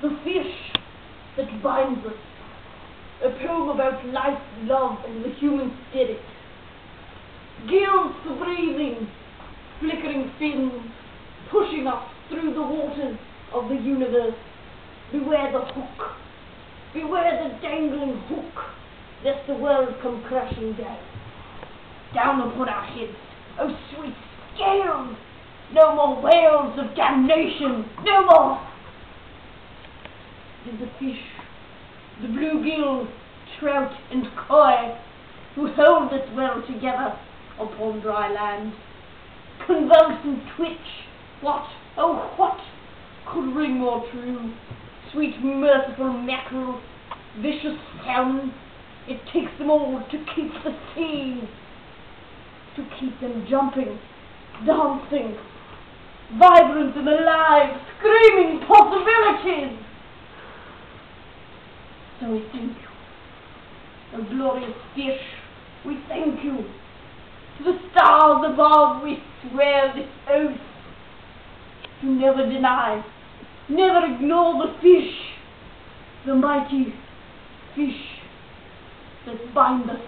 The fish that binds us. A poem about life, love, and the human spirit. Gills for breathing, flickering fins, pushing us through the waters of the universe. Beware the hook. Beware the dangling hook, lest the world come crashing down. Down upon our heads, oh sweet scales! No more wails of damnation, no more! It is the fish, the bluegill, trout, and koi, who hold us well together upon dry land. Convulse and twitch, what, oh what, could ring more true? Sweet merciful mackerel, vicious salmon, it takes them all to keep the sea, to keep them jumping, dancing, vibrant and alive, screaming possibilities. So we thank you, O glorious fish, we thank you. To the stars above we swear this oath, to never deny, never ignore the fish, the mighty fish that bind us